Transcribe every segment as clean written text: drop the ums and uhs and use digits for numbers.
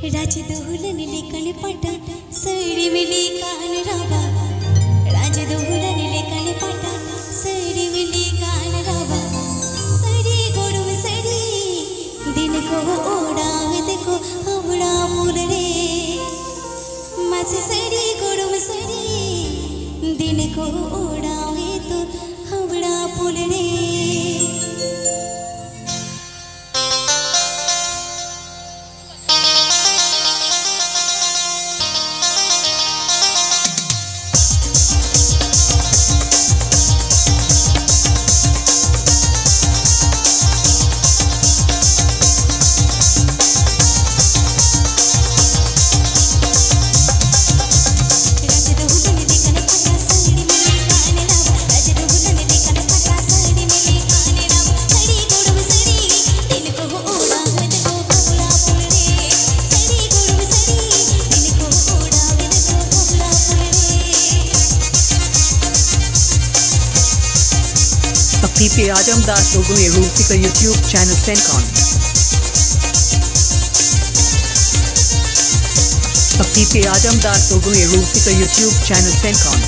राजदोहलन लेकन पटा सड़ी मिली कान रावा राजदोहलन लेकन पटा सड़ी मिली कान रावा सड़ी गोड़म सड़ी दिन को ओढ़ावे देखो हवड़ा फूल रे मच सड़ी गोड़म सड़ी दिन को ओढ़ावे तो हवड़ा फूल रे P. Ajamdas Sogai Rusika YouTube channel Sencon. P. Ajamdas Sogai Rusika YouTube channel Sencon.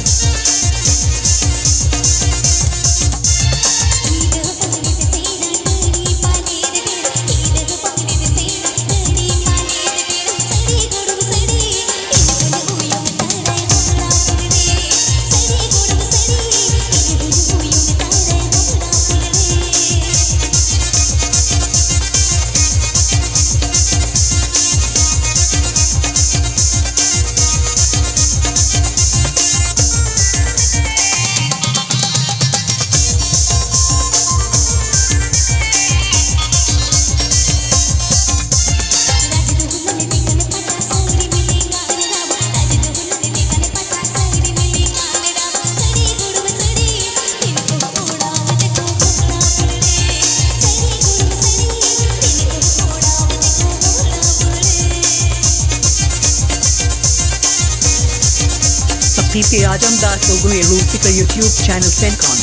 P. Ajamdas Sogai Rusika YouTube channel Sencon.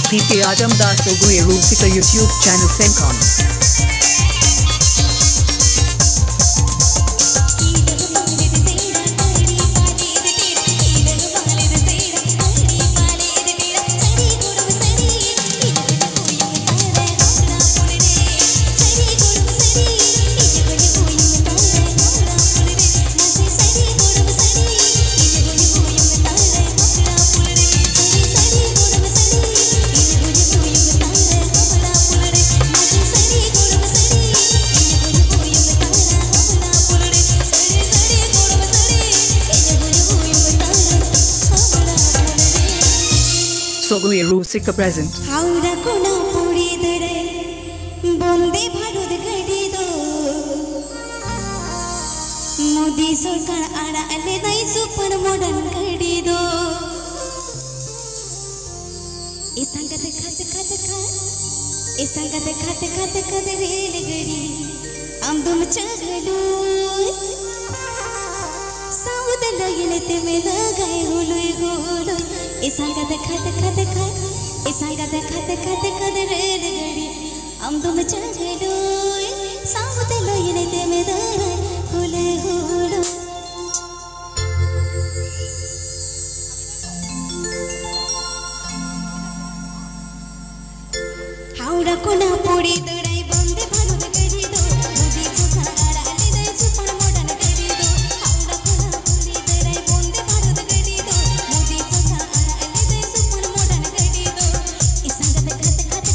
P. Ajamdas Sogai Rusika YouTube channel Sencon. Sogai Rusika present. Howda kona puri dare, bonde bharod gadi do. Modi sarkar ara ale dai super modern gadi do. Isangat khat rel gadi, amdum chagalo. Saud lagile te me lagai hului golo. Isangat khat rel gadi, amdum chagalo. Saud lagile te me lagai hului golo. Howda kona puri durai bonde bharod gadi do. Modi sukha ara ale dai super modern gadi do. Howda kona puri durai bonde bharod gadi do. Modi sukha ara ale dai super modern gadi do. Isangat khat rel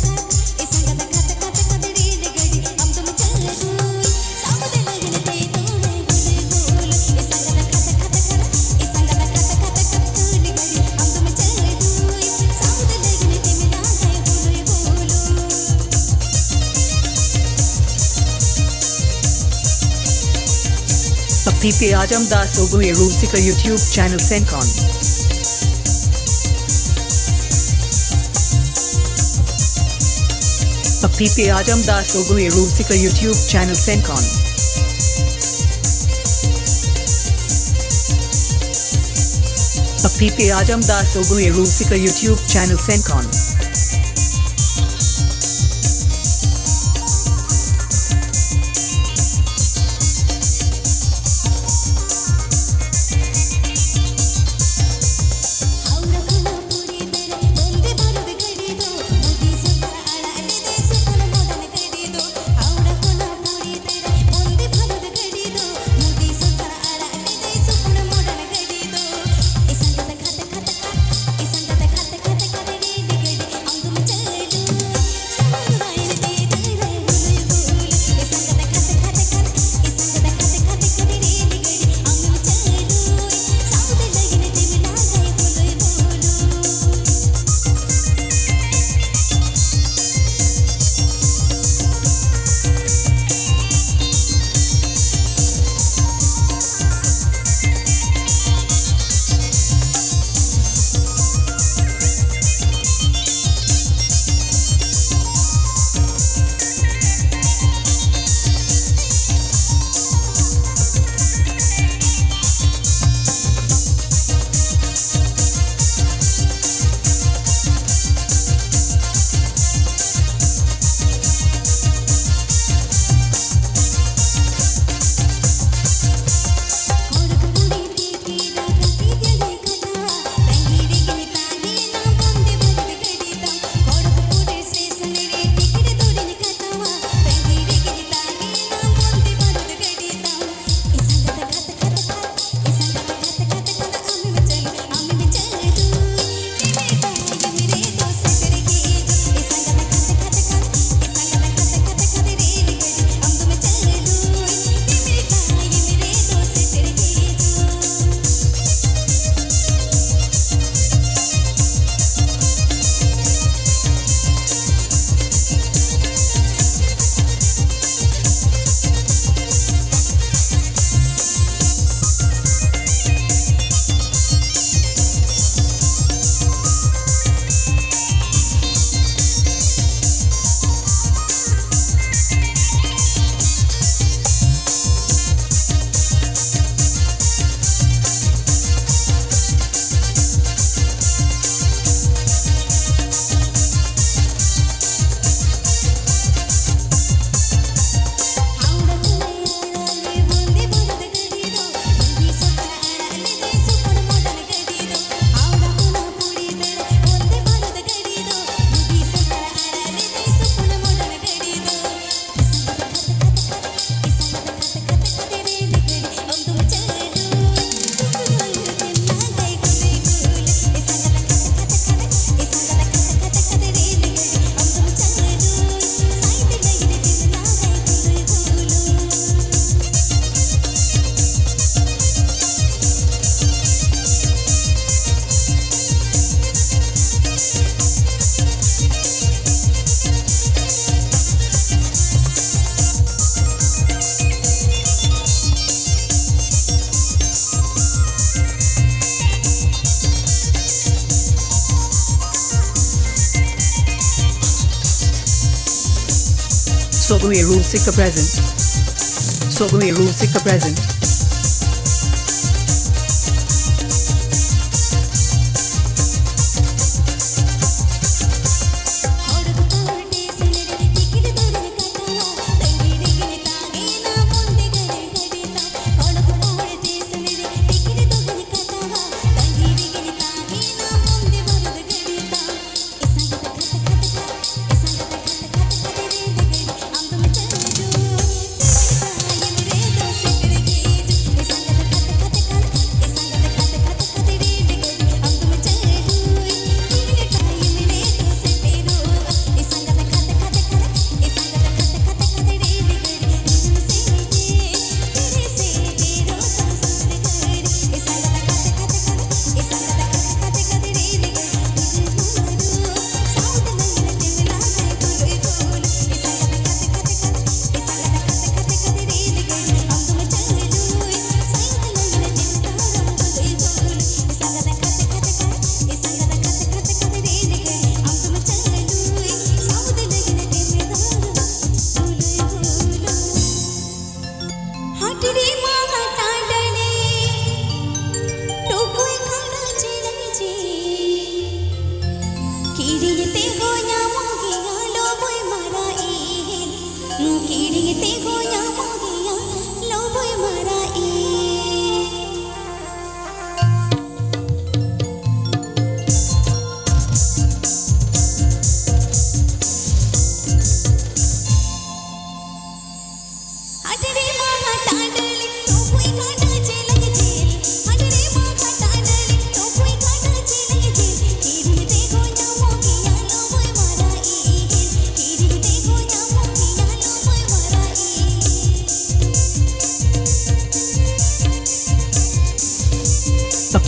gadi, amdum chagalo. Saud lagile te tole gole gole. Isangat khat rel gadi, amdum chagalo. Saud lagile te me lagai hului golo. P. Ajamdas Sogai Rusika YouTube channel Sencon. P. Ajamdas Sogai Rusika YouTube channel Sencon. P. Ajamdas Sogai Rusika YouTube channel Sencon. Sogai Rusika present. Sogai Rusika present.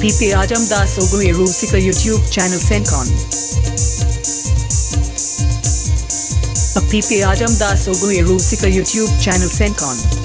Pratima Tudu Sogai Rusika YouTube channel Sencon. Pratima Tudu Sogai Rusika YouTube channel Sencon.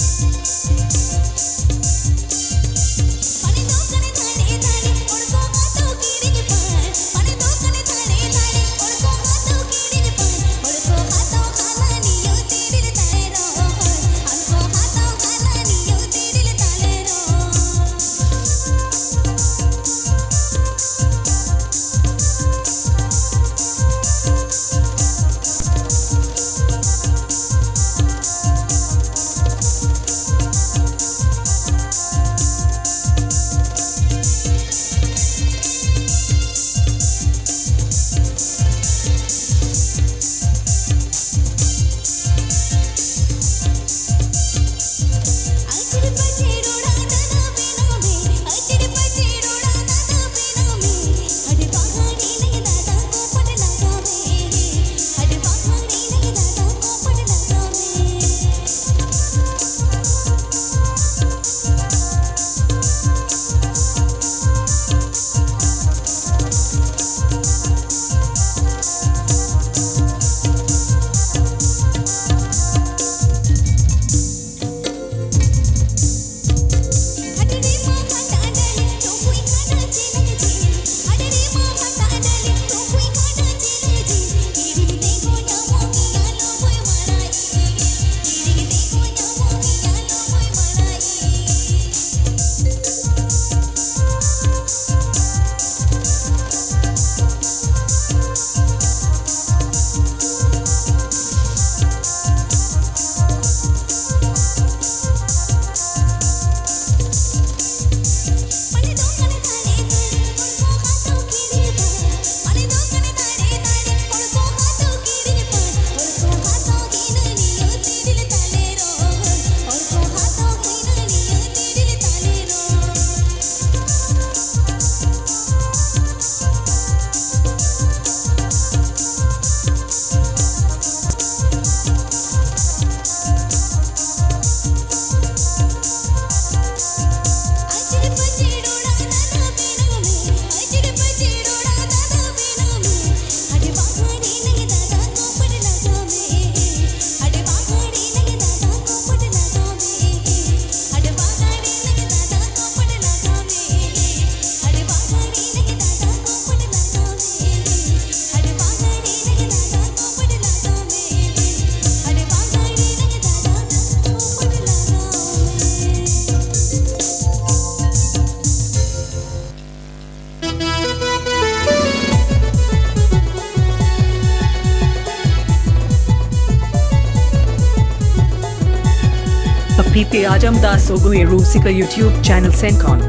PP Ajam Das Sogai Rusika YouTube channel Sencon.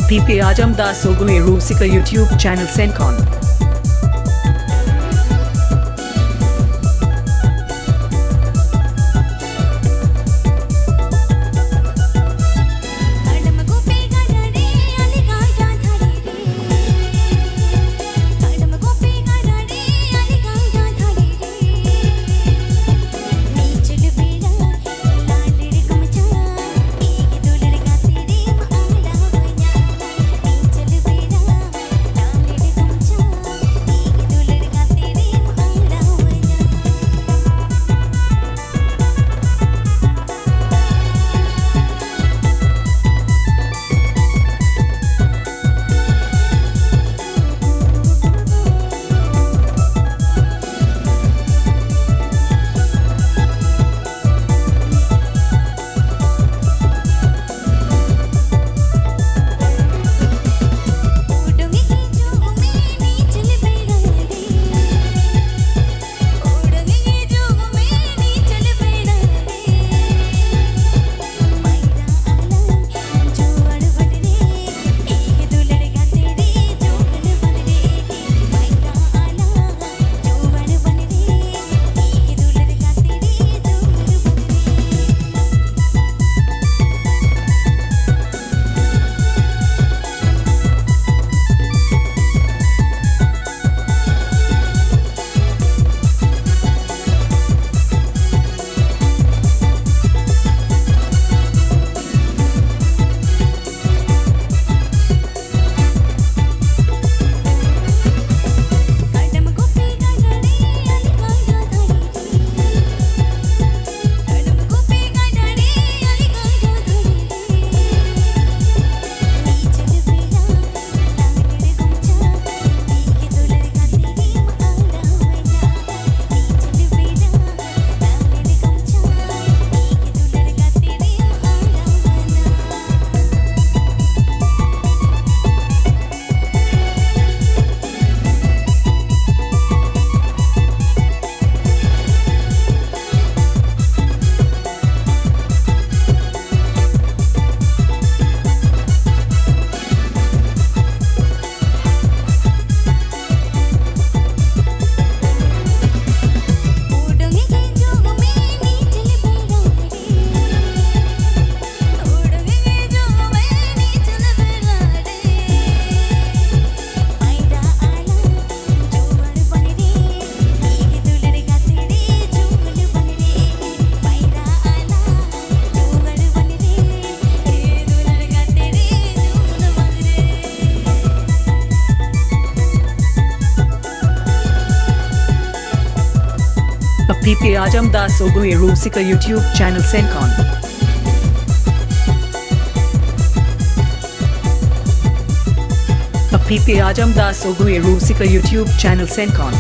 PP Ajam Das Sogai Rusika YouTube channel Sencon. PP Ajam Das Sogai Rusika YouTube channel Sencon. PP Ajam Das Sogai Rusika YouTube channel Sencon.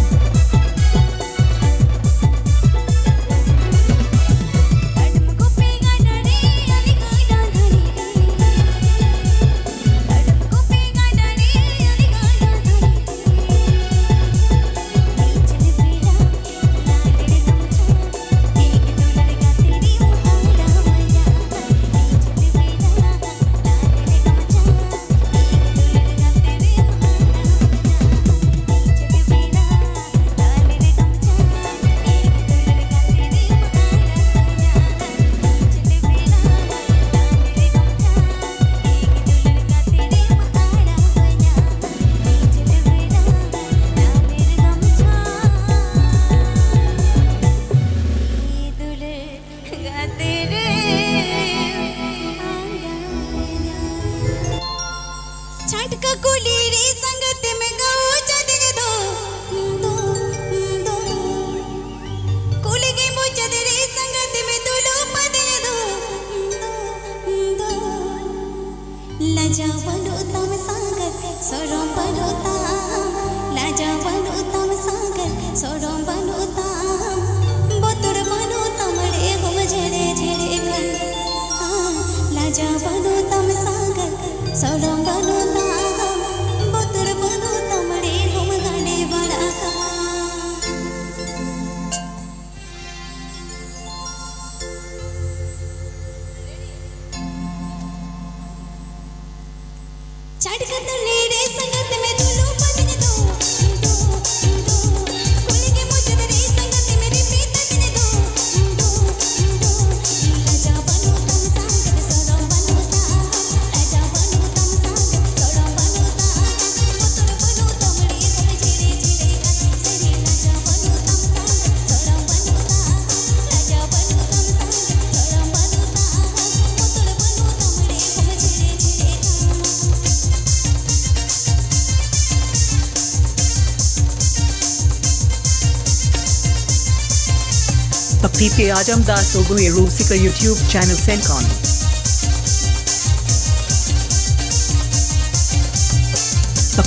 PP Ajamda Sogai Rusika YouTube channel Sencon.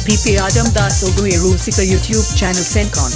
PP Ajamda Sogai Rusika YouTube channel Sencon.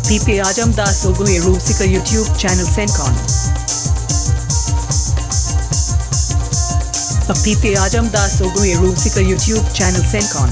PP Ajamda Sogai Rusika YouTube channel Sencon. PP Ajamda Sogai Rusika YouTube channel Sencon.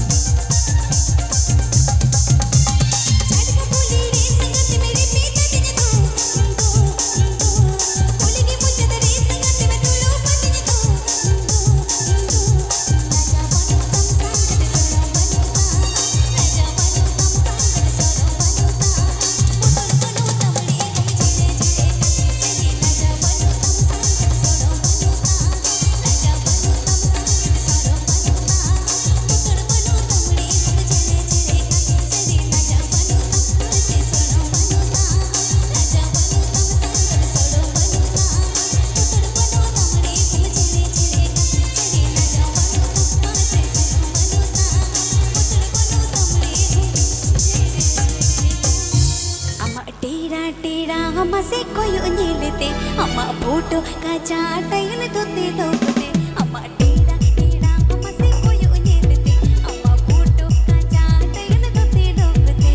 हमसे कोई उन्हेलते अम्मा photo का चाट इन धोते लोगते अम्मा टेढ़ा टेढ़ा हमसे कोई उन्हेलते अम्मा फोटो का चाट इन धोते लोगते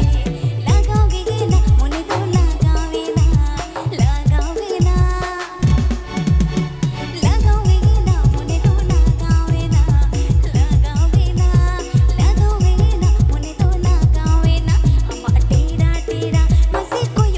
लगाओगे ना मुने तो लगावे ना लगाओगे ना लगाओगे ना मुने तो लगावे ना लगाओगे ना लगाओगे ना मुने तो लगावे ना अम्मा टेढ़ा टेढ़ा हमसे कोई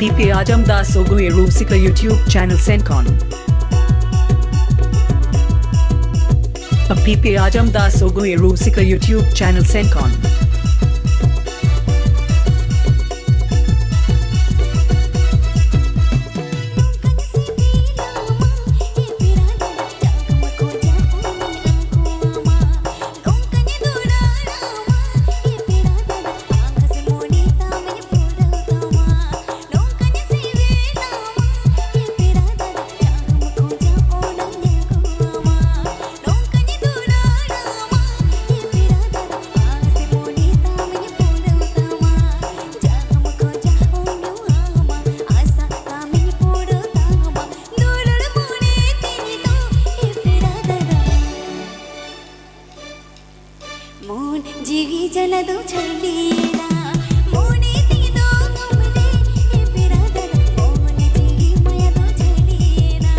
PP Ajamda Sogai Rusika YouTube channel Sencon. PP Ajamda Sogai Rusika YouTube channel Sencon. मोन जीगी जला दो छलीना मोने ती दो हमरे ए बिरादर मोन जीगी माया दो छलीना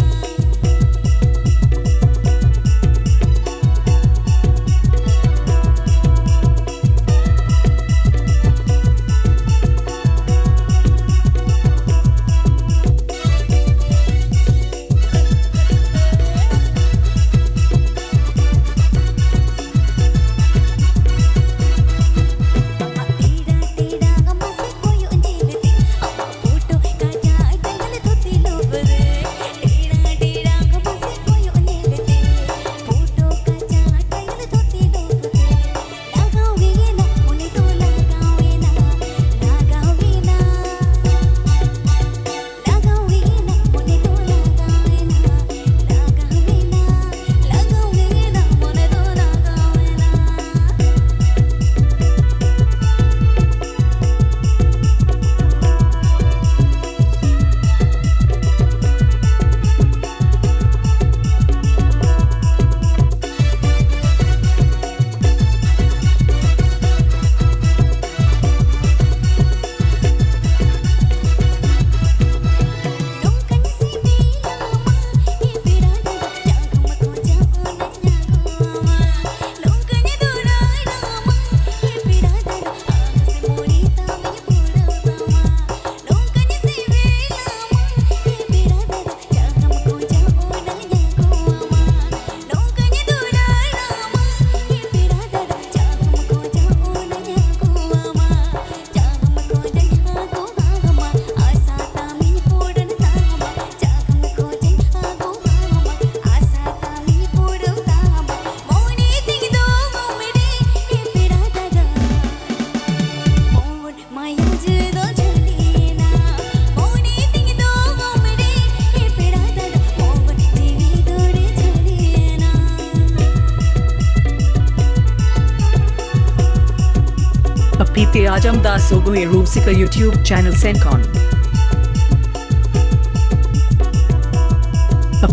Pite Ajam Das Sogai Rusika YouTube channel Sencon.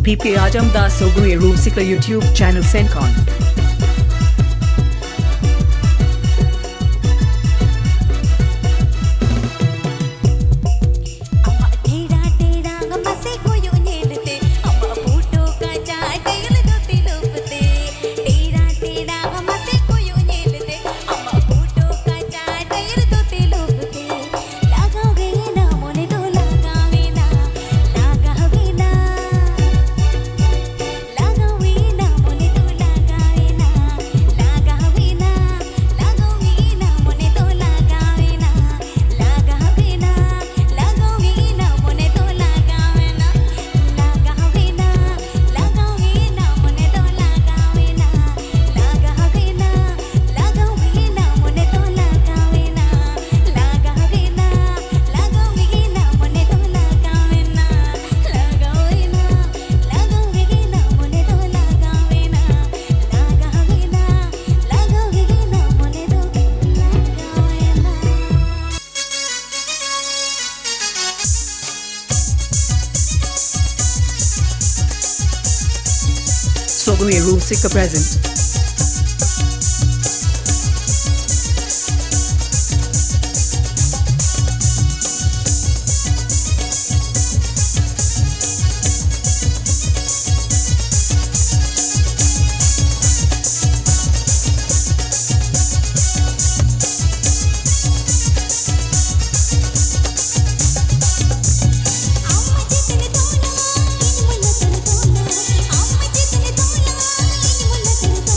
Pite Ajam Das Sogai Rusika YouTube channel Sencon. Sogai Rusika present. Amma jitne tola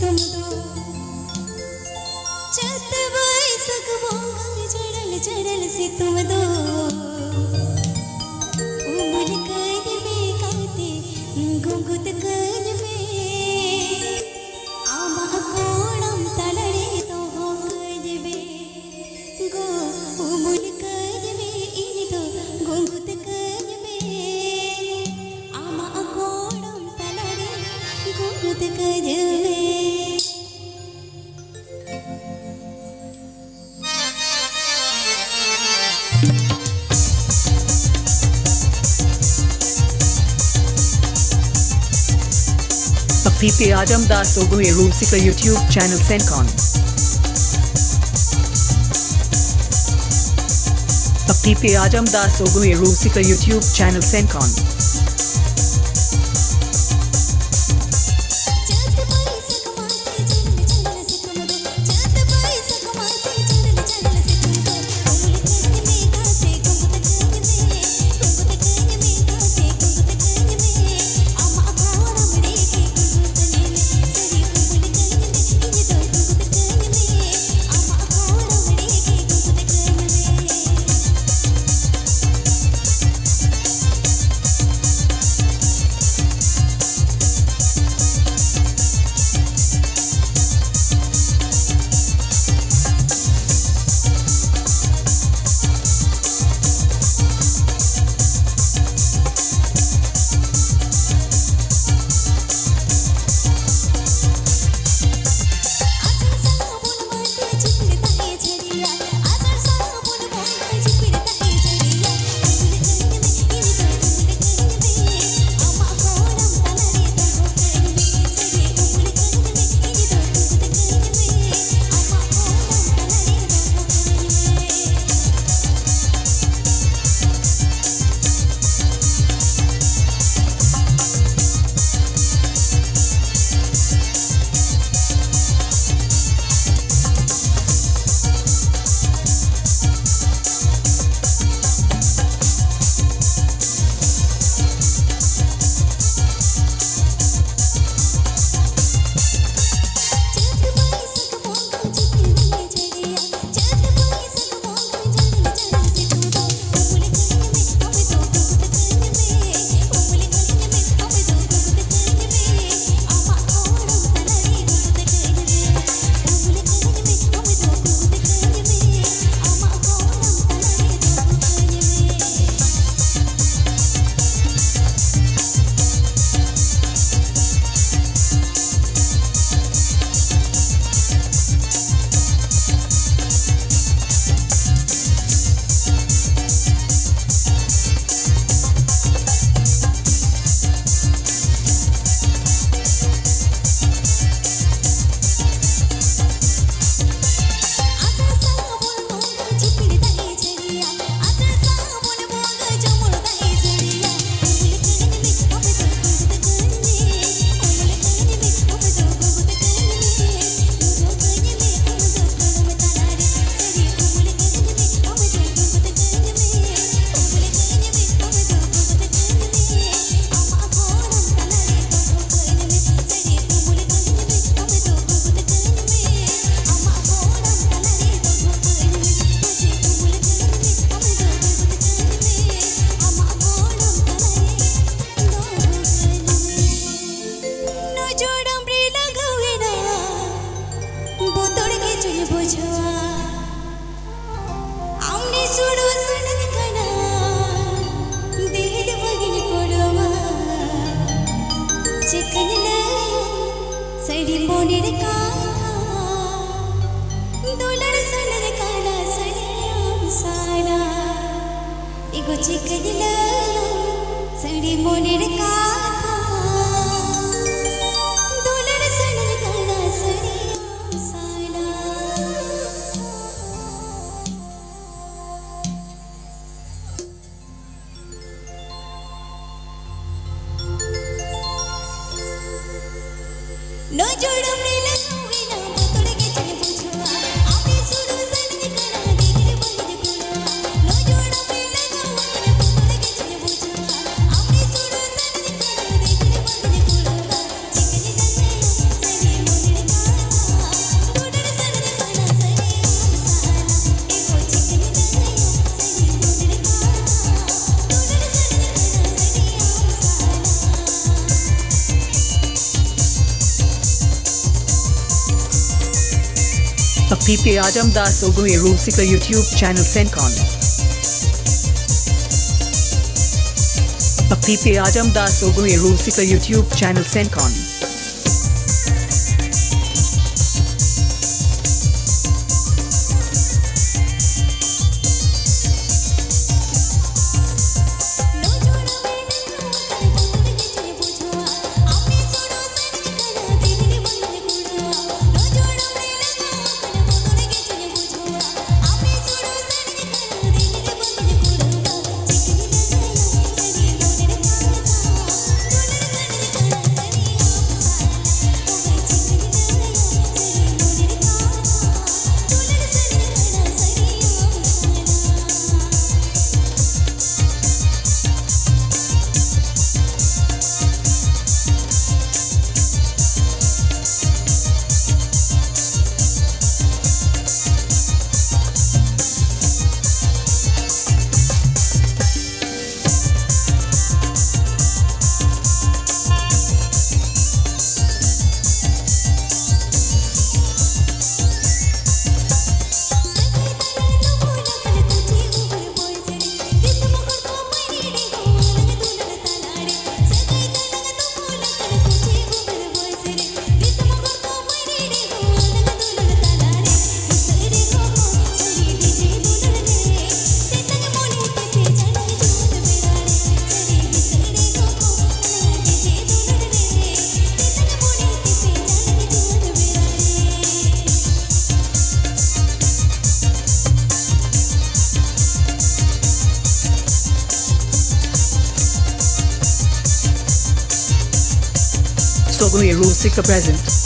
तुम दो चत बाई सकबो चढ़ल चढ़ल से तुम दो उमल कर में काते गुंगुत कर में आमा कोणम तलड़े तो हो कर गो उमल कर में इन तो गुंगुत कर में आमा कोणम तलड़े गुंगुत कर में PP Ajamdas Sogai Rusika YouTube channel Sencon. PP Ajamdas Sogai Rusika YouTube channel Sencon. PP Ajamdas Sogai Rusika YouTube channel Sencon. PP Ajamdas Sogai Rusika YouTube channel Sencon. Sogai Rusika present.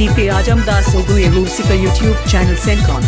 PP Ajamdas Sogai Rusika YouTube channel Sencon.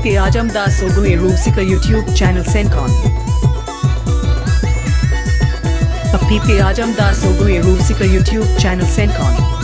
Sapite Ajam Das Sogai Rusika YouTube channel Sencon. Sapite Ajam Das Sogai Rusika YouTube channel Sencon.